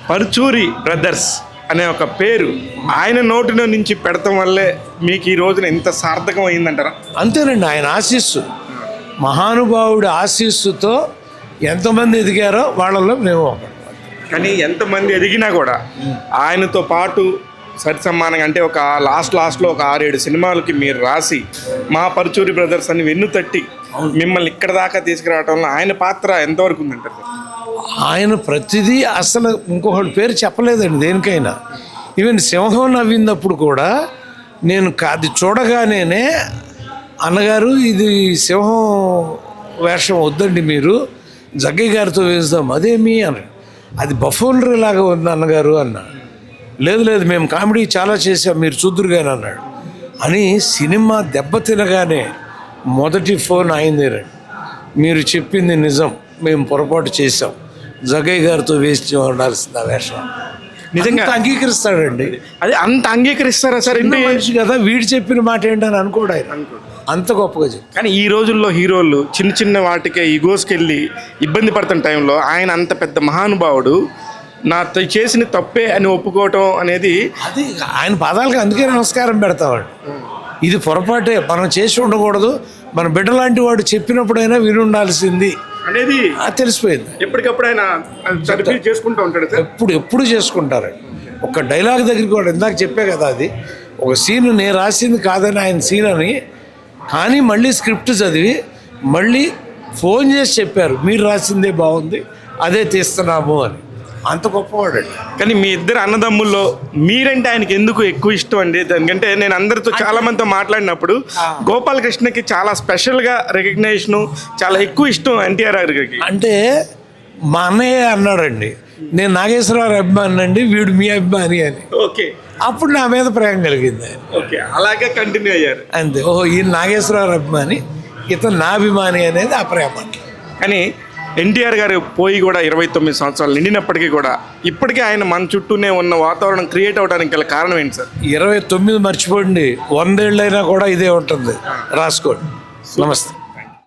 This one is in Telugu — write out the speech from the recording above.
పరుచూరి బ్రదర్స్ అనే ఒక పేరు ఆయన నోటిలో నుంచి పెడతాం వల్లే మీకు ఈ రోజున ఎంత సార్థకం అయిందంటారా? అంతేనండి, ఆయన ఆశీస్సు, మహానుభావుడి ఆశీస్సుతో ఎంతమంది ఎదిగారో వాళ్ళలో మేము ఒకటి. కానీ ఎంతమంది ఎదిగినా కూడా ఆయనతో పాటు సరి సమానంగా అంటే ఒక లాస్ట్లో ఒక 6-7 సినిమాలకి మీరు రాసి మా పరుచూరి బ్రదర్స్ అని వెన్ను తట్టి మిమ్మల్ని ఇక్కడ దాకా తీసుకురావడంలో ఆయన పాత్ర ఎంతవరకు ఉందంటారు? ఆయన ప్రతిదీ అసలు ఇంకొకటి పేరు చెప్పలేదండి దేనికైనా. ఈవెన్ సింహం నవ్వినప్పుడు కూడా నేను అది చూడగానే అన్నగారు ఇది సింహం వేషం వద్దండి, మీరు జగ్గయ్య గారితో వేస్తాం. అదేమి అని, అది బఫోనరీ లాగా ఉంది అన్నగారు అన్న. లేదు మేము కామెడీ చాలా చేసాం, మీరు చూద్దురుగాని అన్నాడు. అని సినిమా దెబ్బతినగానే మొదటి ఫోన్ అయిందేనండి, మీరు చెప్పింది నిజం, మేము పొరపాటు చేసాం, జగ్గయ్య గారితో వేసి ఉండాల్సింది ఆ వేషం. నిజంగా అంగీకరిస్తాడండి. అది అంత అంగీకరిస్తారా సార్? మనిషి కదా, వీడు చెప్పిన మాట ఏంటని అనుకోడు ఆయన, అంత గొప్పగా చెప్పి. కానీ ఈ రోజుల్లో హీరోలు చిన్న వాటికే ఈగోస్కి వెళ్ళి ఇబ్బంది పడుతున్న టైంలో ఆయన అంత పెద్ద మహానుభావుడు నా చేసిన తప్పే అని ఒప్పుకోవటం అనేది, అది ఆయన పాదాలకు అందుకే నమస్కారం పెడతావాడు. ఇది పొరపాటే, మనం చేసి ఉండకూడదు, మన బిడ్డ లాంటి వాడు చెప్పినప్పుడైనా విని ఉండాల్సింది అనేది తెలిసిపోయింది. ఎప్పటికప్పుడు ఆయన చేసుకుంటూ ఉంటాడు సార్. ఎప్పుడు చేసుకుంటారండి. ఒక డైలాగ్ దగ్గరికి కూడా ఇందాక చెప్పే కదా, అది ఒక సీన్ నేను రాసింది కాదని ఆయన సీన్ అని, కానీ మళ్ళీ స్క్రిప్ట్ చదివి మళ్ళీ ఫోన్ చేసి చెప్పారు, మీరు రాసిందే బాగుంది, అదే తీస్తున్నాము అని. అంత గొప్పవాడండి. కానీ మీ ఇద్దరు అన్నదమ్ముల్లో మీరంటే ఆయనకి ఎందుకు ఎక్కువ ఇష్టం అండి? దానికంటే నేను అందరితో చాలా మందితో మాట్లాడినప్పుడు గోపాలకృష్ణకి చాలా స్పెషల్గా రికగ్నైజేషను, చాలా ఎక్కువ ఇష్టం ఎన్టీఆర్ గారికి. అంటే మా అన్నయ్య అన్నాడండి, నేను నాగేశ్వరరావు అభిమాని అండి, వీడు మీ అభిమాని అని. ఓకే, అప్పుడు నా మీద ప్రేమ కలిగింది. ఓకే, అలాగే కంటిన్యూ అయ్యారు. అంతే, ఓహో ఈయన నాగేశ్వరరావు అభిమాని, ఇతను నా అభిమాని అనేది ఆ ప్రేమ. కానీ ఎన్టీఆర్ గారు పోయి కూడా 29 సంవత్సరాలు నిండినప్పటికీ కూడా ఇప్పటికీ ఆయన మన చుట్టూనే ఉన్న వాతావరణం క్రియేట్ అవడానికి గల కారణం ఏంటి సార్? 29 మర్చిపోండి, 100 ఏళ్ళైనా కూడా ఇదే ఉంటుంది, రాసుకోండి. నమస్తే.